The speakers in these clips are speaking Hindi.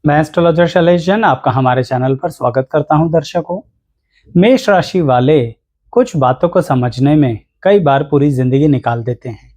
मैं एस्ट्रोलॉजर शैलेश जैन आपका हमारे चैनल पर स्वागत करता हूं। दर्शकों, मेष राशि वाले कुछ बातों को समझने में कई बार पूरी जिंदगी निकाल देते हैं।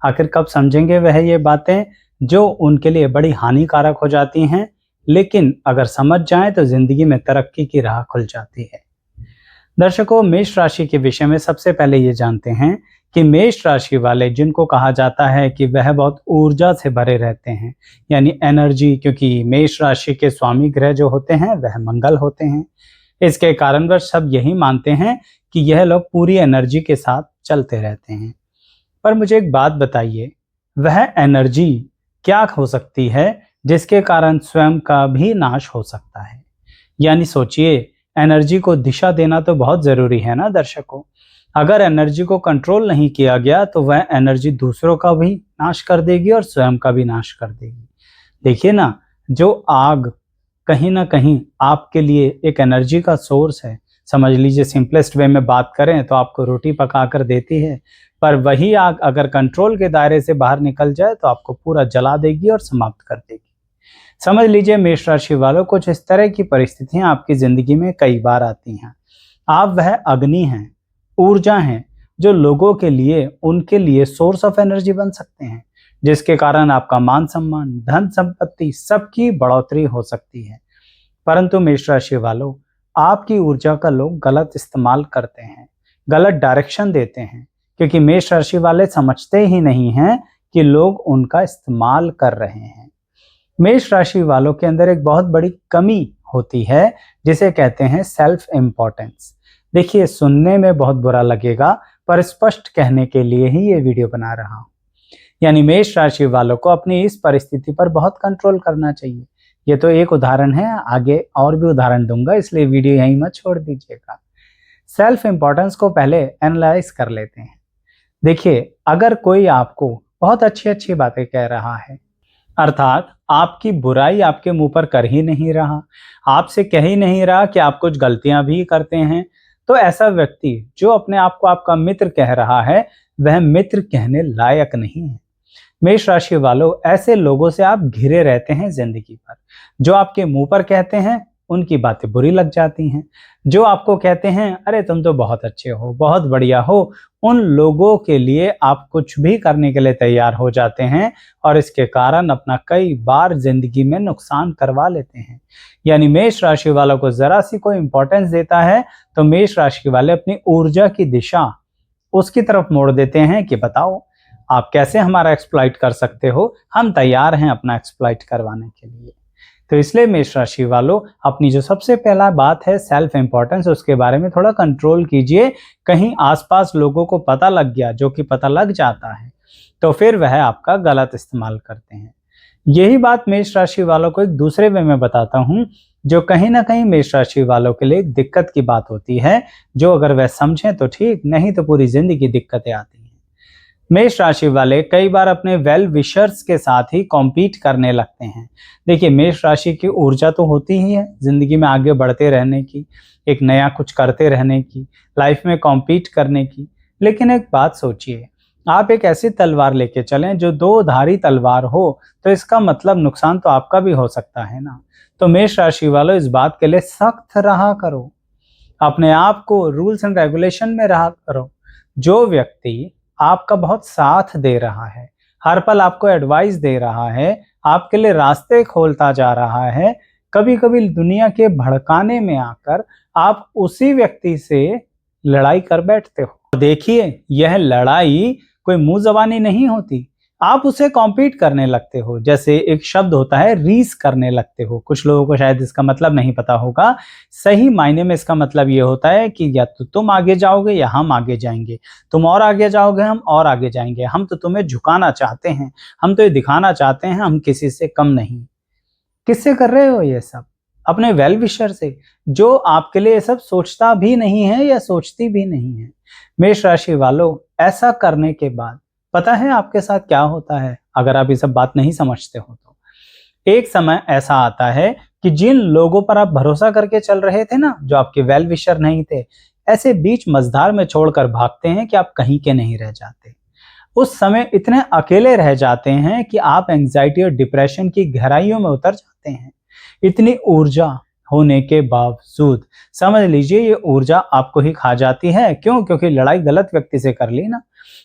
आखिर कब समझेंगे वह ये बातें जो उनके लिए बड़ी हानिकारक हो जाती हैं, लेकिन अगर समझ जाएं तो जिंदगी में तरक्की की राह खुल जाती है। दर्शकों, मेष राशि के विषय में सबसे पहले ये जानते हैं कि मेष राशि वाले, जिनको कहा जाता है कि वह बहुत ऊर्जा से भरे रहते हैं, यानी एनर्जी, क्योंकि मेष राशि के स्वामी ग्रह जो होते हैं वह मंगल होते हैं। इसके कारणवश सब यही मानते हैं कि यह लोग पूरी एनर्जी के साथ चलते रहते हैं। पर मुझे एक बात बताइए, वह एनर्जी क्या हो सकती है जिसके कारण स्वयं का भी नाश हो सकता है? यानी सोचिए, एनर्जी को दिशा देना तो बहुत जरूरी है ना दर्शकों। अगर एनर्जी को कंट्रोल नहीं किया गया तो वह एनर्जी दूसरों का भी नाश कर देगी और स्वयं का भी नाश कर देगी। देखिए ना, जो आग कहीं ना कहीं आपके लिए एक एनर्जी का सोर्स है, समझ लीजिए सिंपलेस्ट वे में बात करें तो आपको रोटी पका कर देती है, पर वही आग अगर कंट्रोल के दायरे से बाहर निकल जाए तो आपको पूरा जला देगी और समाप्त कर देगी। समझ लीजिए मेष राशि वालों, कुछ इस तरह की परिस्थितियां आपकी जिंदगी में कई बार आती हैं। आप वह अग्नि हैं, ऊर्जा हैं, जो लोगों के लिए, उनके लिए सोर्स ऑफ एनर्जी बन सकते हैं, जिसके कारण आपका मान सम्मान, धन संपत्ति सबकी बढ़ोतरी हो सकती है। परंतु मेष राशि वालों, आपकी ऊर्जा का लोग गलत इस्तेमाल करते हैं, गलत डायरेक्शन देते हैं, क्योंकि मेष राशि वाले समझते ही नहीं हैं कि लोग उनका इस्तेमाल कर रहे हैं। मेष राशि वालों के अंदर एक बहुत बड़ी कमी होती है जिसे कहते हैं सेल्फ इम्पोर्टेंस। देखिए, सुनने में बहुत बुरा लगेगा, पर स्पष्ट कहने के लिए ही ये वीडियो बना रहा हूं। यानी मेष राशि वालों को अपनी इस परिस्थिति पर बहुत कंट्रोल करना चाहिए। ये तो एक उदाहरण है, आगे और भी उदाहरण दूंगा, इसलिए वीडियो यहीं मत छोड़ दीजिएगा। सेल्फ इम्पोर्टेंस को पहले एनालाइज कर लेते हैं। देखिए, अगर कोई आपको बहुत अच्छी अच्छी बातें कह रहा है, अर्थात आपकी बुराई आपके मुंह पर कर ही नहीं रहा, आपसे कह ही नहीं रहा कि आप कुछ गलतियां भी करते हैं, तो ऐसा व्यक्ति जो अपने आप को आपका मित्र कह रहा है, वह मित्र कहने लायक नहीं है। मेष राशि वालों, ऐसे लोगों से आप घिरे रहते हैं जिंदगी भर। जो आपके मुंह पर कहते हैं उनकी बातें बुरी लग जाती हैं, जो आपको कहते हैं अरे तुम तो बहुत अच्छे हो, बहुत बढ़िया हो, उन लोगों के लिए आप कुछ भी करने के लिए तैयार हो जाते हैं और इसके कारण अपना कई बार जिंदगी में नुकसान करवा लेते हैं। यानी मेष राशि वालों को जरा सी कोई इंपॉर्टेंस देता है तो मेष राशि वाले अपनी ऊर्जा की दिशा उसकी तरफ मोड़ देते हैं कि बताओ आप कैसे हमारा एक्सप्लॉइट कर सकते हो, हम तैयार हैं अपना एक्सप्लॉइट करवाने के लिए। तो इसलिए मेष राशि वालों, अपनी जो सबसे पहला बात है सेल्फ इंपॉर्टेंस, उसके बारे में थोड़ा कंट्रोल कीजिए। कहीं आसपास लोगों को पता लग गया, जो कि पता लग जाता है, तो फिर वह आपका गलत इस्तेमाल करते हैं। यही बात मेष राशि वालों को एक दूसरे वे में बताता हूं, जो कहीं ना कहीं मेष राशि वालों के लिए एक दिक्कत की बात होती है, जो अगर वह समझें तो ठीक, नहीं तो पूरी जिंदगी दिक्कतें आती हैं। मेष राशि वाले कई बार अपने वेल विशर्स के साथ ही कॉम्पीट करने लगते हैं। देखिए, मेष राशि की ऊर्जा तो होती ही है जिंदगी में आगे बढ़ते रहने की, एक नया कुछ करते रहने की, लाइफ में कॉम्पीट करने की। लेकिन एक बात सोचिए, आप एक ऐसी तलवार लेके चलें जो दो धारी तलवार हो, तो इसका मतलब नुकसान तो आपका भी हो सकता है ना। तो मेष राशि वालों, इस बात के लिए सख्त रहा करो, अपने आप को रूल्स एंड रेगुलेशन में रहा करो। जो व्यक्ति आपका बहुत साथ दे रहा है, हर पल आपको एडवाइस दे रहा है, आपके लिए रास्ते खोलता जा रहा है, कभी कभी दुनिया के भड़काने में आकर आप उसी व्यक्ति से लड़ाई कर बैठते हो। देखिए, यह लड़ाई कोई मुंह जबानी नहीं होती, आप उसे कॉम्पीट करने लगते हो। जैसे एक शब्द होता है रीस करने लगते हो, कुछ लोगों को शायद इसका मतलब नहीं पता होगा। सही मायने में इसका मतलब ये होता है कि या तो तुम आगे जाओगे या हम आगे जाएंगे, तुम और आगे जाओगे हम और आगे जाएंगे, हम तो तुम्हें झुकाना चाहते हैं, हम तो ये दिखाना चाहते हैं हम किसी से कम नहीं। किससे कर रहे हो ये सब? अपने वेल विशर से, जो आपके लिए ये सब सोचता भी नहीं है या सोचती भी नहीं है। मेष राशि वालों, ऐसा करने के बाद पता है आपके साथ क्या होता है? अगर आप ये सब बात नहीं समझते हो तो एक समय ऐसा आता है कि जिन लोगों पर आप भरोसा करके चल रहे थे ना, जो आपके वेल विशर नहीं थे, ऐसे बीच मझधार में छोड़कर भागते हैं कि आप कहीं के नहीं रह जाते। उस समय इतने अकेले रह जाते हैं कि आप एंजाइटी और डिप्रेशन की गहराइयों में उतर जाते हैं। इतनी ऊर्जा होने के बावजूद समझ लीजिए ये ऊर्जा आपको ही खा जाती है। क्यों? क्योंकि लड़ाई गलत व्यक्ति से कर ली ना।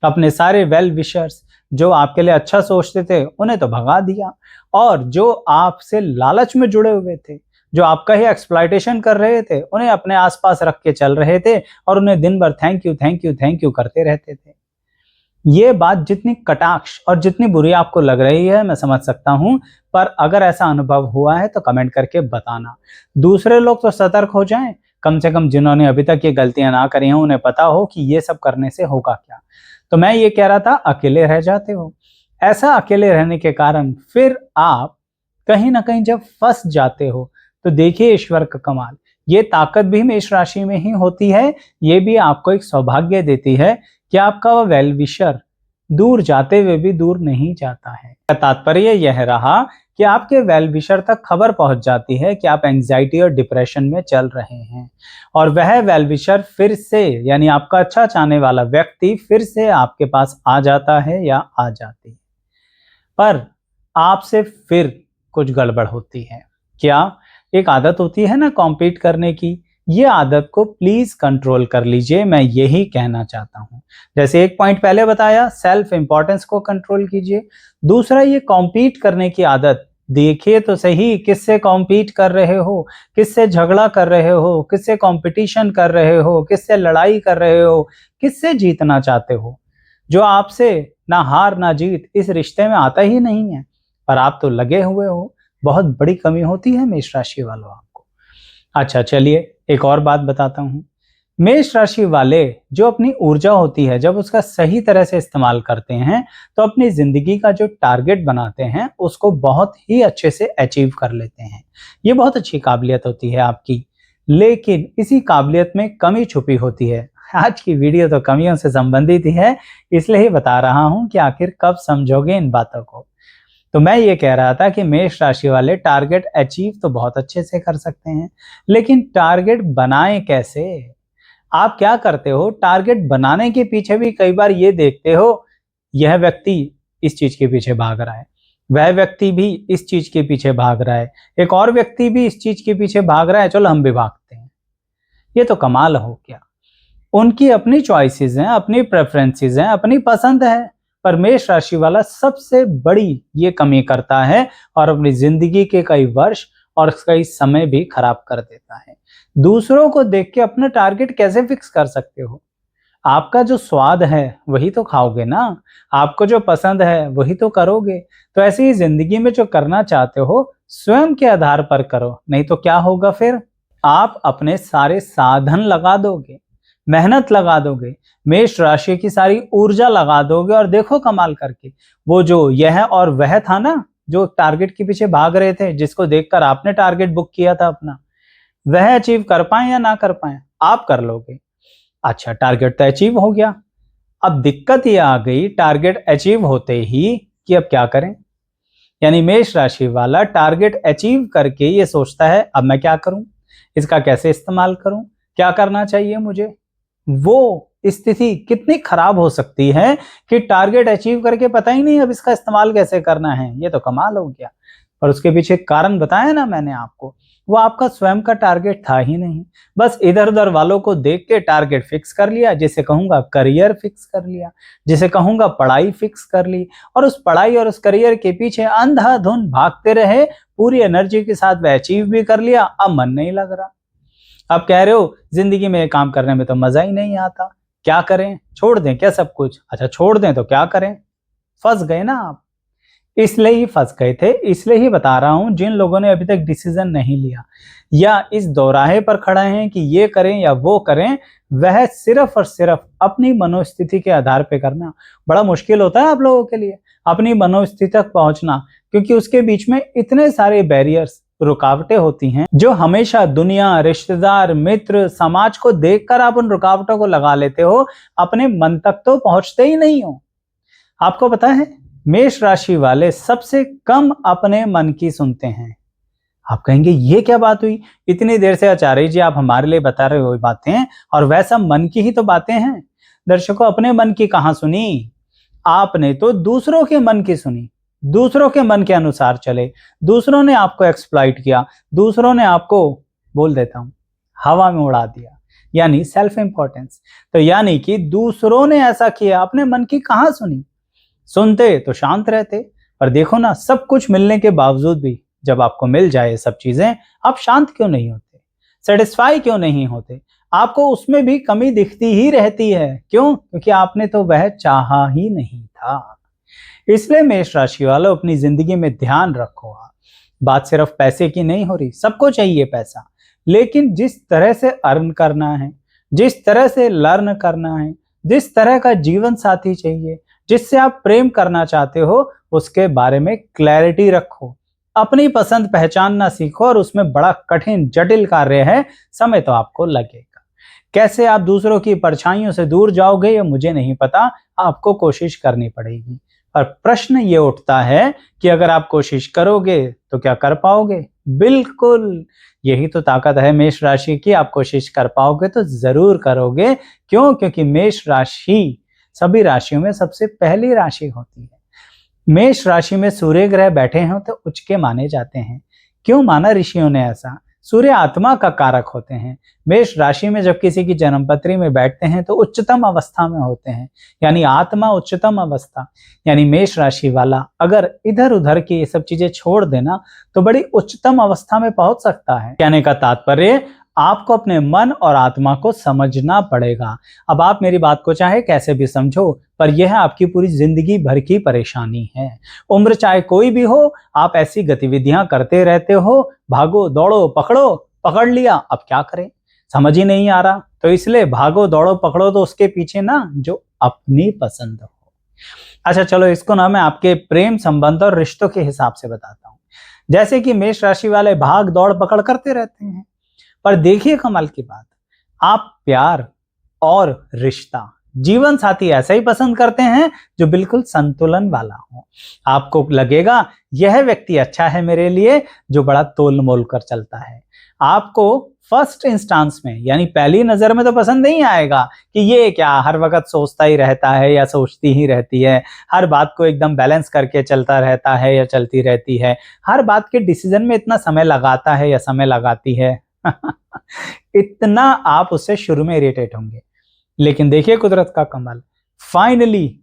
अपने सारे वेल विशर्स जो आपके लिए अच्छा सोचते थे उन्हें तो भगा दिया, और जो आपसे लालच में जुड़े हुए थे, जो आपका ही एक्सप्लॉयटेशन कर रहे थे, उन्हें अपने आसपास रख के चल रहे थे और उन्हें दिन भर thank you thank you thank you करते रहते थे। ये बात जितनी कटाक्ष और जितनी बुरी आपको लग रही है मैं समझ सकता हूं, पर अगर ऐसा अनुभव हुआ है तो कमेंट करके बताना। दूसरे लोग तो सतर्क हो जाएं, कम से कम जिन्होंने अभी तक ये गलतियां ना करी हैं उन्हें पता हो कि ये सब करने से होगा क्या। तो मैं ये कह रहा था, अकेले रह जाते हो। ऐसा अकेले रहने के कारण फिर आप कहीं ना कहीं जब फंस जाते हो तो देखिए ईश्वर का कमाल। ये ताकत भी मेष राशि में ही होती है। ये भी आपको एक सौभाग्य देती है कि आपका वह वेल विशर दूर जाते हुए भी दूर नहीं जाता है। तात्पर्य यह रहा कि आपके वेल विशर तक खबर पहुंच जाती है कि आप एंजाइटी और डिप्रेशन में चल रहे हैं, और वह वेल विशर फिर से, यानी आपका अच्छा चाहने वाला व्यक्ति फिर से आपके पास आ जाता है या आ जाती है। पर आपसे फिर कुछ गड़बड़ होती है। क्या? एक आदत होती है ना कॉम्पीट करने की, ये आदत को प्लीज कंट्रोल कर लीजिए, मैं यही कहना चाहता हूं। जैसे एक पॉइंट पहले बताया, सेल्फ इंपॉर्टेंस को कंट्रोल कीजिए। दूसरा, ये कॉम्पीट करने की आदत, देखिए तो सही किससे कॉम्पीट कर रहे हो, किससे झगड़ा कर रहे हो, किससे कंपटीशन कर रहे हो, किससे लड़ाई कर रहे हो, किससे जीतना चाहते हो। जो आपसे ना हार ना जीत इस रिश्ते में आता ही नहीं है, पर आप तो लगे हुए हो। बहुत बड़ी कमी होती है मेष राशि वालों आपको। अच्छा चलिए एक और बात बताता हूं। मेष राशि वाले जो अपनी ऊर्जा होती है जब उसका सही तरह से इस्तेमाल करते हैं तो अपनी जिंदगी का जो टारगेट बनाते हैं उसको बहुत ही अच्छे से अचीव कर लेते हैं। ये बहुत अच्छी काबिलियत होती है आपकी, लेकिन इसी काबिलियत में कमी छुपी होती है। आज की वीडियो तो कमियों से संबंधित ही है, इसलिए ही बता रहा हूं कि आखिर कब समझोगे इन बातों को। तो मैं ये कह रहा था कि मेष राशि वाले टारगेट अचीव तो बहुत अच्छे से कर सकते हैं, लेकिन टारगेट बनाएं कैसे? आप क्या करते हो, टारगेट बनाने के पीछे भी कई बार ये देखते हो यह व्यक्ति इस चीज के पीछे भाग रहा है, वह व्यक्ति भी इस चीज के पीछे भाग रहा है, एक और व्यक्ति भी इस चीज के पीछे भाग रहा है, चलो हम भी भागते हैं। ये तो कमाल हो गया। उनकी अपनी चॉइसेस हैं, अपनी प्रेफरेंसेस हैं, अपनी पसंद है, पर मेष राशि वाला सबसे बड़ी ये कमी करता है और अपनी जिंदगी के कई वर्ष और कई समय भी खराब कर देता है। दूसरों को देख के अपना टारगेट कैसे फिक्स कर सकते हो? आपका जो स्वाद है वही तो खाओगे ना, आपको जो पसंद है वही तो करोगे। तो ऐसे ही जिंदगी में जो करना चाहते हो स्वयं के आधार पर करो, नहीं तो क्या होगा फिर? आप अपने सारे साधन लगा दोगे, मेहनत लगा दोगे, मेष राशि की सारी ऊर्जा लगा दोगे, और देखो कमाल करके वो जो यह और वह था ना, जो टारगेट के पीछे भाग रहे थे, जिसको देखकर आपने टारगेट बुक किया था अपना, वह अचीव कर पाए या ना कर पाए, आप कर लोगे। अच्छा टारगेट तो अचीव हो गया, अब दिक्कत ये आ गई टारगेट अचीव होते ही कि अब क्या करें। यानी मेष राशि वाला टारगेट अचीव करके ये सोचता है अब मैं क्या करूं, इसका कैसे इस्तेमाल करूं, क्या करना चाहिए मुझे। वो स्थिति कितनी खराब हो सकती है कि टारगेट अचीव करके पता ही नहीं अब इसका इस्तेमाल कैसे करना है। ये तो कमाल हो गया। पर उसके पीछे कारण बताया ना मैंने आपको, वो आपका स्वयं का टारगेट था ही नहीं। बस इधर उधर वालों को देख के टारगेट फिक्स कर लिया, जिसे कहूंगा करियर फिक्स कर लिया, जिसे कहूंगा पढ़ाई फिक्स कर ली, और उस पढ़ाई और उस करियर के पीछे अंधाधुंध भागते रहे, पूरी एनर्जी के साथ वह अचीव भी कर लिया, अब मन नहीं लग रहा। अब कह रहे हो जिंदगी में काम करने में तो मजा ही नहीं आता, क्या करें, छोड़ दें क्या सब कुछ? अच्छा छोड़ दें तो क्या करें? फंस गए ना आप। इसलिए ही फंस गए थे, इसलिए ही बता रहा हूं, जिन लोगों ने अभी तक डिसीजन नहीं लिया या इस दोराहे पर खड़े हैं कि ये करें या वो करें, वह सिर्फ और सिर्फ अपनी मनोस्थिति के आधार पे करना बड़ा मुश्किल होता है आप लोगों के लिए, अपनी मनोस्थिति तक पहुंचना, क्योंकि उसके बीच में इतने सारे बैरियर्स, रुकावटें होती हैं जो हमेशा दुनिया, रिश्तेदार, मित्र, समाज को देखकर आप उन रुकावटों को लगा लेते हो, अपने मन तक तो पहुंचते ही नहीं हो। आपको पता है मेष राशि वाले सबसे कम अपने मन की सुनते हैं। आप कहेंगे ये क्या बात हुई, इतनी देर से आचार्य जी आप हमारे लिए बता रहे हो बातें, और वैसा मन की ही तो बातें हैं। दर्शकों अपने मन की कहां सुनी, आपने तो दूसरों के मन की सुनी, दूसरों के मन के अनुसार चले, दूसरों ने आपको एक्सप्लॉइट किया, दूसरों ने आपको बोल देता हूं हवा में उड़ा दिया, यानी सेल्फ इंपॉर्टेंस। तो यानी कि दूसरों ने ऐसा किया, अपने मन की कहां सुनी। सुनते तो शांत रहते, पर देखो ना, सब कुछ मिलने के बावजूद भी जब आपको मिल जाए ये सब चीजें, आप शांत क्यों नहीं होते, सेटिस्फाई क्यों नहीं होते, आपको उसमें भी कमी दिखती ही रहती है। क्यों? क्योंकि आपने तो वह चाहा ही नहीं था। इसलिए मेष राशि वालों, अपनी जिंदगी में ध्यान रखो। बात सिर्फ पैसे की नहीं हो रही, सबको चाहिए पैसा, लेकिन जिस तरह से अर्न करना है, जिस तरह से लर्न करना है, जिस तरह का जीवन साथी चाहिए, जिससे आप प्रेम करना चाहते हो, उसके बारे में क्लैरिटी रखो। अपनी पसंद पहचानना सीखो, और उसमें बड़ा कठिन जटिल कार्य है, समय तो आपको लगेगा। कैसे आप दूसरों की परछाइयों से दूर जाओगे ये मुझे नहीं पता, आपको कोशिश करनी पड़ेगी। पर प्रश्न ये उठता है कि अगर आप कोशिश करोगे तो क्या कर पाओगे? बिल्कुल, यही तो ताकत है मेष राशि की। आप कोशिश कर पाओगे तो जरूर करोगे। क्यों? क्योंकि मेष राशि सभी राशियों में सबसे पहली राशि होती है। मेष राशि में सूर्य ग्रह बैठे हों तो उच्च के माने जाते हैं। क्यों माना ऋषियों ने ऐसा? सूर्य आत्मा का कारक होते हैं। मेष राशि में जब किसी की जन्मपत्री में बैठते हैं तो उच्चतम अवस्था में होते हैं, यानी आत्मा उच्चतम अवस्था। यानी मेष राशि वाला अगर इधर उधर की ये सब चीजें छोड़ देना तो बड़ी उच्चतम अवस्था में पहुंच सकता है। कहने का तात्पर्य, आपको अपने मन और आत्मा को समझना पड़ेगा। अब आप मेरी बात को चाहे कैसे भी समझो, पर यह आपकी पूरी जिंदगी भर की परेशानी है। उम्र चाहे कोई भी हो, आप ऐसी गतिविधियां करते रहते हो, भागो दौड़ो पकड़ो, पकड़ लिया, अब क्या करें समझ ही नहीं आ रहा। तो इसलिए भागो दौड़ो पकड़ो तो उसके पीछे ना जो अपनी पसंद हो। अच्छा चलो, इसको ना मैं आपके प्रेम संबंध और रिश्तों के हिसाब से बताता हूँ। जैसे कि मेष राशि वाले भाग दौड़ पकड़ करते रहते हैं, पर देखिए कमाल की बात, आप प्यार और रिश्ता, जीवन साथी ऐसा ही पसंद करते हैं जो बिल्कुल संतुलन वाला हो। आपको लगेगा यह व्यक्ति अच्छा है मेरे लिए, जो बड़ा तोल मोल कर चलता है। आपको फर्स्ट इंस्टांस में, यानी पहली नजर में तो पसंद नहीं आएगा कि ये क्या हर वक्त सोचता ही रहता है या सोचती ही रहती है, हर बात को एकदम बैलेंस करके चलता रहता है या चलती रहती है, हर बात के डिसीजन में इतना समय लगाता है या समय लगाती है। इतना आप उससे शुरू में इरिटेट होंगे, लेकिन देखिए कुदरत का कमाल, फाइनली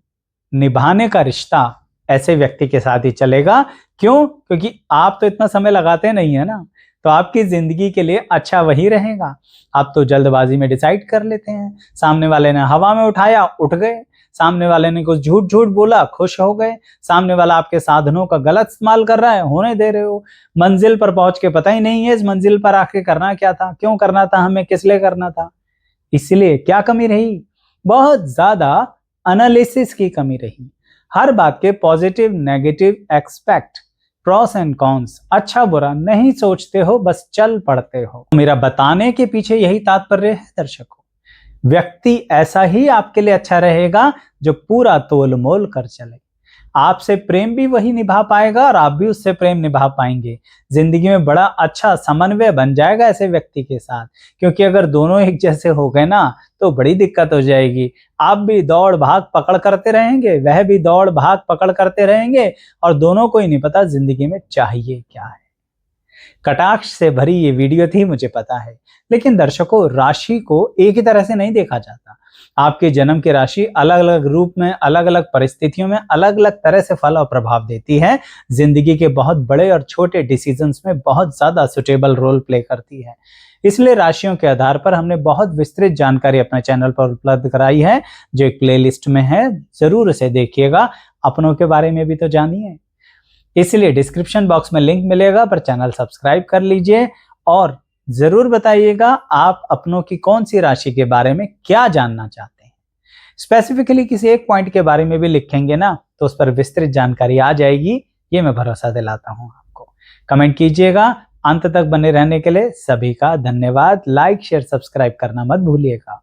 निभाने का रिश्ता ऐसे व्यक्ति के साथ ही चलेगा। क्यों? क्योंकि आप तो इतना समय लगाते नहीं है ना, तो आपकी जिंदगी के लिए अच्छा वही रहेगा। आप तो जल्दबाजी में डिसाइड कर लेते हैं, सामने वाले ने हवा में उठाया उठ गए, सामने वाले ने कुछ झूठ झूठ बोला खुश हो गए, सामने वाला आपके साधनों का गलत इस्तेमाल कर रहा है, होने दे रहे हो। मंजिल पर पहुंच के पता ही नहीं है इस मंजिल पर आके करना क्या था, क्यों करना था, हमें किस लिए करना था। इसलिए क्या कमी रही? बहुत ज्यादा एनालिसिस की कमी रही। हर बात के positive negative expect, pros and cons, अच्छा बुरा नहीं सोचते हो, बस चल पड़ते हो। मेरा बताने के पीछे यही तात्पर्य है दर्शकों, व्यक्ति ऐसा ही आपके लिए अच्छा रहेगा जो पूरा तोल मोल कर चले। आपसे प्रेम भी वही निभा पाएगा और आप भी उससे प्रेम निभा पाएंगे। जिंदगी में बड़ा अच्छा समन्वय बन जाएगा ऐसे व्यक्ति के साथ, क्योंकि अगर दोनों एक जैसे हो गए ना तो बड़ी दिक्कत हो जाएगी। आप भी दौड़ भाग पकड़ करते रहेंगे, वह भी दौड़ भाग पकड़ करते रहेंगे, और दोनों को ही नहीं पता जिंदगी में चाहिए क्या है। कटाक्ष से भरी ये वीडियो थी मुझे पता है, लेकिन दर्शकों, राशि को एक ही तरह से नहीं देखा जाता। आपके जन्म की राशि अलग अलग रूप में, अलग अलग परिस्थितियों में अलग अलग तरह से फल और प्रभाव देती है। जिंदगी के बहुत बड़े और छोटे डिसीजंस में बहुत ज्यादा सुटेबल रोल प्ले करती है। इसलिए राशियों के आधार पर हमने बहुत विस्तृत जानकारी अपने चैनल पर उपलब्ध कराई है, जो एक प्लेलिस्ट में है, जरूर उसे देखिएगा। अपनों के बारे में भी तो जानिए। इसलिए डिस्क्रिप्शन बॉक्स में लिंक मिलेगा, पर चैनल सब्सक्राइब कर लीजिए, और जरूर बताइएगा आप अपनों की कौन सी राशि के बारे में क्या जानना चाहते हैं। स्पेसिफिकली किसी एक पॉइंट के बारे में भी लिखेंगे ना तो उस पर विस्तृत जानकारी आ जाएगी, ये मैं भरोसा दिलाता हूं आपको। कमेंट कीजिएगा। अंत तक बने रहने के लिए सभी का धन्यवाद। लाइक शेयर सब्सक्राइब करना मत भूलिएगा।